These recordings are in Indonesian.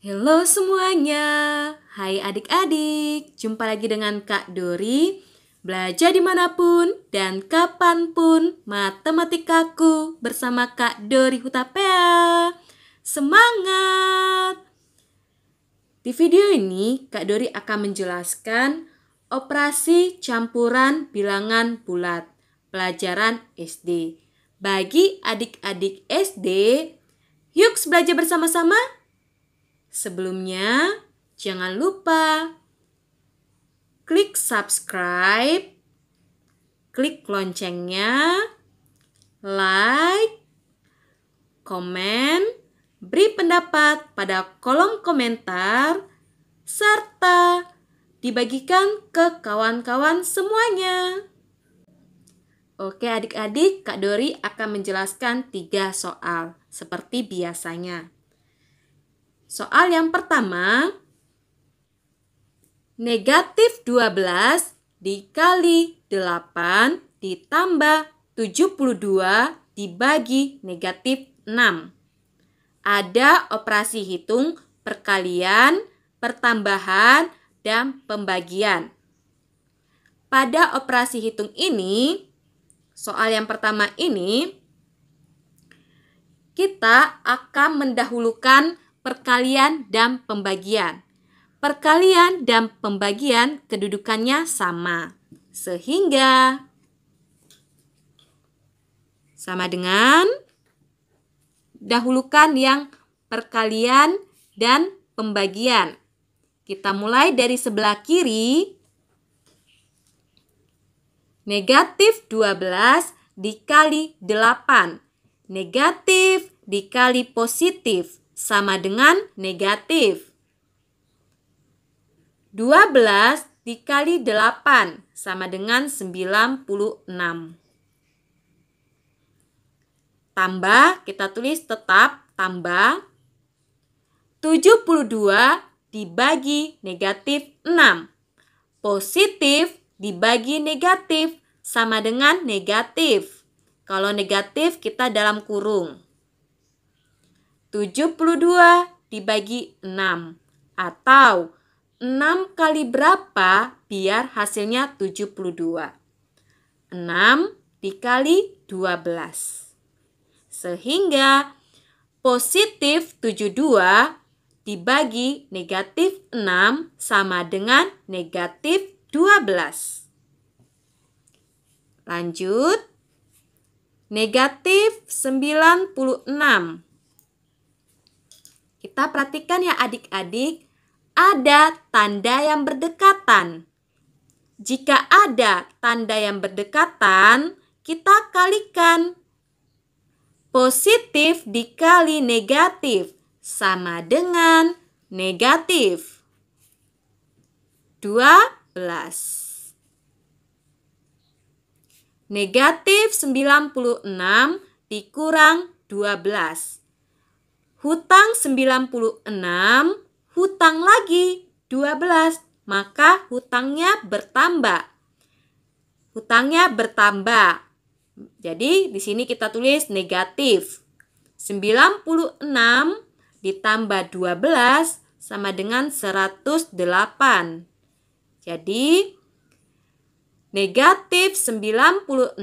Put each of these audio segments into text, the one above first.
Halo semuanya, hai adik-adik, jumpa lagi dengan Kak Dori. Belajar dimanapun dan kapanpun, matematikaku bersama Kak Dori Hutapea. Semangat! Di video ini, Kak Dori akan menjelaskan operasi campuran bilangan bulat, pelajaran SD. Bagi adik-adik SD, yuk belajar bersama-sama. Sebelumnya, jangan lupa klik subscribe, klik loncengnya, like, komen, beri pendapat pada kolom komentar, serta dibagikan ke kawan-kawan semuanya. Oke adik-adik, Kak Dori akan menjelaskan 3 soal seperti biasanya. Soal yang pertama, negatif 12 dikali 8 ditambah 72 dibagi negatif 6. Ada operasi hitung perkalian, pertambahan, dan pembagian. Pada operasi hitung ini, soal yang pertama ini, kita akan mendahulukan perkalian dan pembagian. Perkalian dan pembagian kedudukannya sama. Sehingga sama dengan dahulukan yang perkalian dan pembagian. Kita mulai dari sebelah kiri. Negatif 12 dikali 8. Negatif dikali positif sama dengan negatif. 12 dikali 8 sama dengan 96. Tambah, kita tulis tetap tambah. 72 dibagi negatif 6. Positif dibagi negatif sama dengan negatif. Kalau negatif kita dalam kurung. 72 dibagi 6 atau 6 kali berapa biar hasilnya 72. 6 dikali 12. Sehingga positif 72 dibagi negatif 6 sama dengan negatif 12. Lanjut. Negatif 96. Kita perhatikan ya adik-adik, ada tanda yang berdekatan. Jika ada tanda yang berdekatan, kita kalikan. Positif dikali negatif sama dengan negatif 12. Negatif 96 dikurang 12. Hutang 96, hutang lagi 12, maka hutangnya bertambah. Hutangnya bertambah. Jadi di sini kita tulis negatif. 96 ditambah 12 sama dengan 108. Jadi negatif 96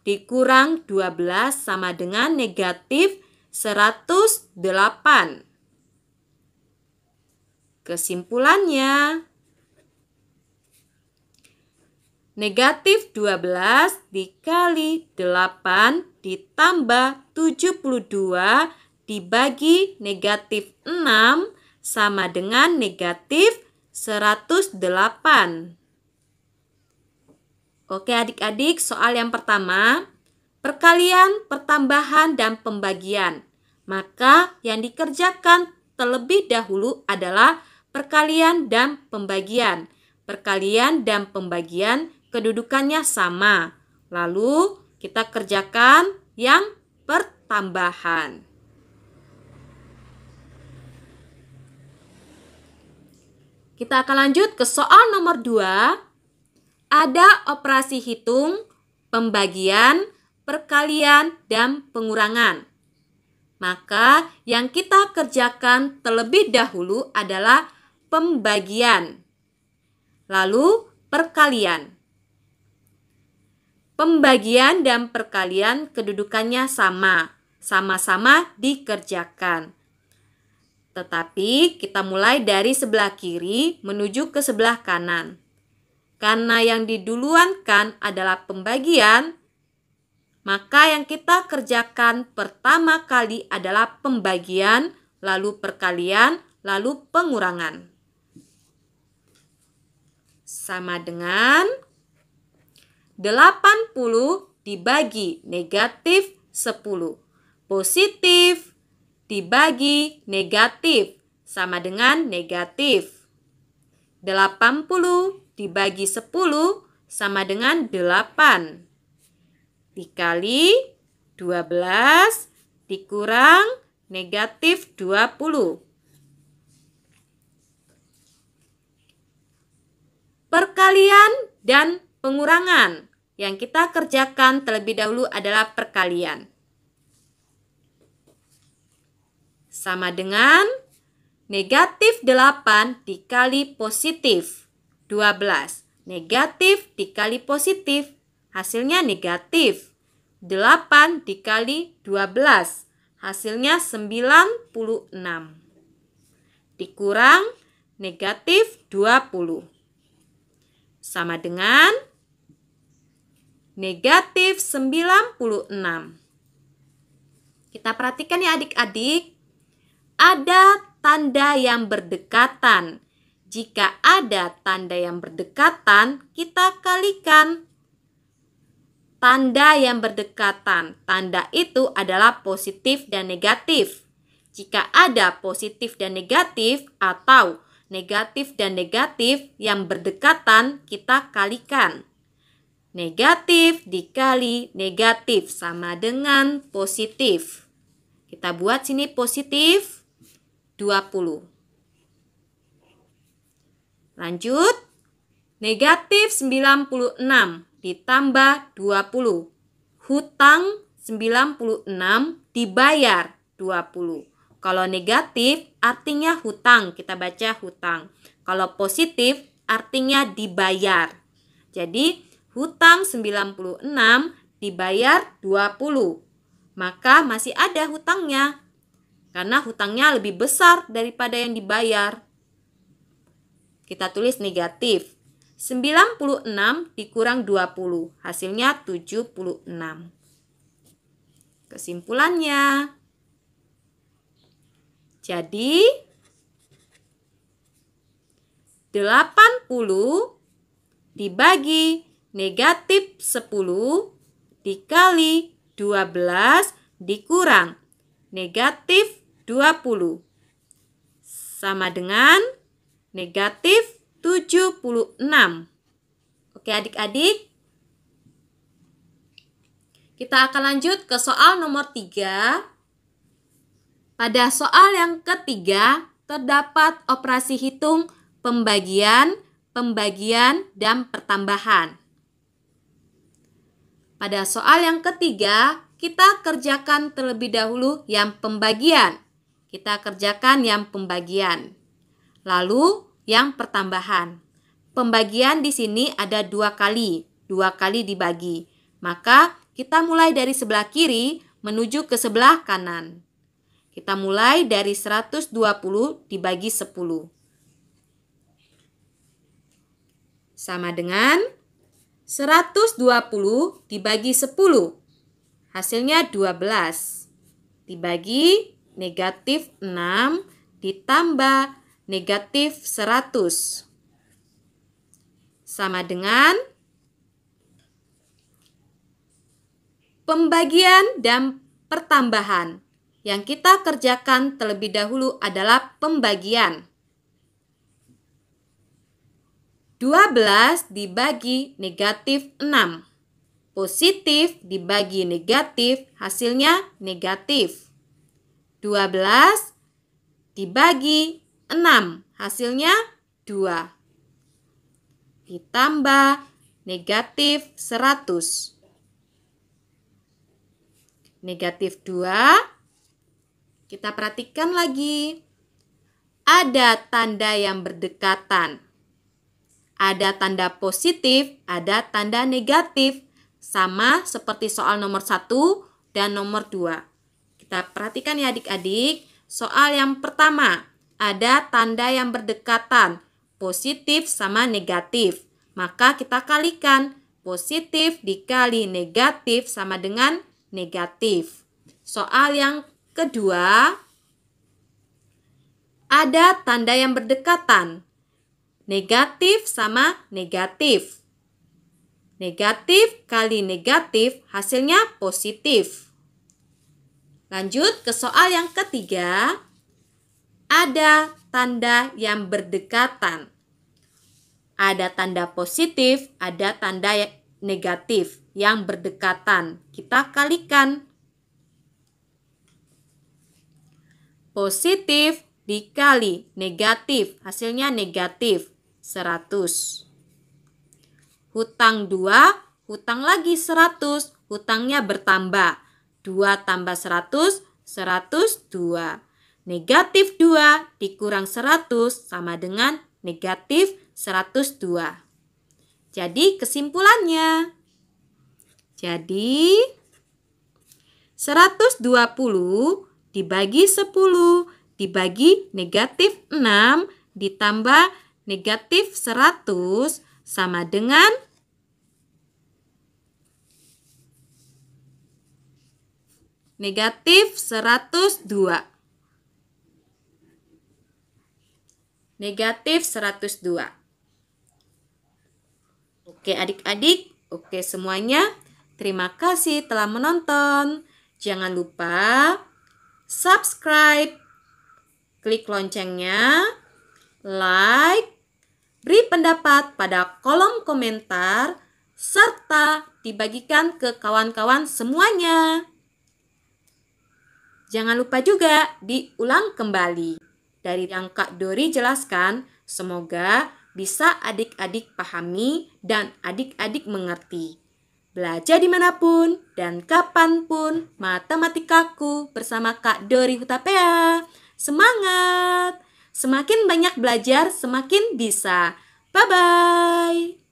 dikurang 12 sama dengan negatif 108. Kesimpulannya, negatif 12 dikali 8 ditambah 72 dibagi negatif 6 sama dengan negatif 108. Oke adik-adik, soal yang pertama, perkalian, pertambahan, dan pembagian. Maka yang dikerjakan terlebih dahulu adalah perkalian dan pembagian. Perkalian dan pembagian kedudukannya sama. Lalu kita kerjakan yang pertambahan. Kita akan lanjut ke soal nomor 2. Ada operasi hitung, pembagian, perkalian, dan pengurangan. Maka yang kita kerjakan terlebih dahulu adalah pembagian, lalu perkalian. Pembagian dan perkalian kedudukannya sama-sama dikerjakan. Tetapi kita mulai dari sebelah kiri menuju ke sebelah kanan. Karena yang diduluankan adalah pembagian, maka yang kita kerjakan pertama kali adalah pembagian, lalu perkalian, lalu pengurangan. Sama dengan 80 dibagi negatif 10. Positif dibagi negatif sama dengan negatif. 80 dibagi 10 sama dengan 8. Dikali 12 dikurang negatif 20. Perkalian dan pengurangan. Yang kita kerjakan terlebih dahulu adalah perkalian. Sama dengan negatif 8 dikali positif 12. Negatif dikali positif, hasilnya negatif. 8 dikali 12, hasilnya 96. Dikurang negatif 20. Sama dengan negatif 96. Kita perhatikan ya adik-adik. Ada tanda yang berdekatan. Jika ada tanda yang berdekatan, kita kalikan. Tanda yang berdekatan. Tanda itu adalah positif dan negatif. Jika ada positif dan negatif atau negatif dan negatif yang berdekatan, kita kalikan. Negatif dikali negatif sama dengan positif. Kita buat sini positif 20. Lanjut. Negatif 96 ditambah 20. Hutang 96 dibayar 20. Kalau negatif artinya hutang, kita baca hutang. Kalau positif artinya dibayar. Jadi hutang 96 dibayar 20. Maka masih ada hutangnya. Karena hutangnya lebih besar daripada yang dibayar. Kita tulis negatif. 96 dikurang 20. Hasilnya 76. Kesimpulannya. Jadi 80 dibagi negatif 10 dikali 12 dikurang negatif 20 sama dengan negatif 76. Oke adik-adik. Kita akan lanjut ke soal nomor 3. Pada soal yang ketiga terdapat operasi hitung pembagian, dan pertambahan. Pada soal yang ketiga, kita kerjakan terlebih dahulu yang pembagian. Kita kerjakan yang pembagian. Lalu yang pertambahan. Pembagian di sini ada 2 kali. 2 kali dibagi. Maka kita mulai dari sebelah kiri menuju ke sebelah kanan. Kita mulai dari 120 dibagi 10. Sama dengan 120 dibagi 10. Hasilnya 12. Dibagi negatif 6 ditambah negatif 100. Sama dengan pembagian dan pertambahan. Yang kita kerjakan terlebih dahulu adalah pembagian. 12 dibagi negatif 6. Positif dibagi negatif, hasilnya negatif. 12 dibagi 6, hasilnya 2. Ditambah negatif 100. Negatif 2 Kita perhatikan lagi. Ada tanda yang berdekatan. Ada tanda positif, ada tanda negatif. Sama seperti soal nomor 1 dan nomor 2. Kita perhatikan ya adik-adik. Soal yang pertama, ada tanda yang berdekatan. Positif sama negatif. Maka kita kalikan. Positif dikali negatif sama dengan negatif. Soal yang kedua, ada tanda yang berdekatan. Negatif sama negatif. Negatif kali negatif hasilnya positif. Lanjut ke soal yang ketiga. Ada tanda yang berdekatan. Ada tanda positif, ada tanda negatif yang berdekatan. Kita kalikan. Positif dikali negatif, hasilnya negatif, 100. Hutang 2, hutang lagi 100, hutangnya bertambah. 2 tambah 100, 102. Negatif 2 dikurang 100 sama dengan negatif 102. Jadi kesimpulannya. Jadi 120 dibagi 10 dibagi negatif 6 ditambah negatif 100 sama dengan negatif 102. Negatif 102. Oke adik-adik, oke semuanya. Terima kasih telah menonton. Jangan lupa subscribe, klik loncengnya, like, beri pendapat pada kolom komentar, serta dibagikan ke kawan-kawan semuanya. Jangan lupa juga diulang kembali. Dari yang Kak Dori jelaskan, semoga bisa adik-adik pahami dan adik-adik mengerti. Belajar dimanapun dan kapanpun, matematikaku bersama Kak Dori Hutapea. Semangat! Semakin banyak belajar, semakin bisa. Bye-bye!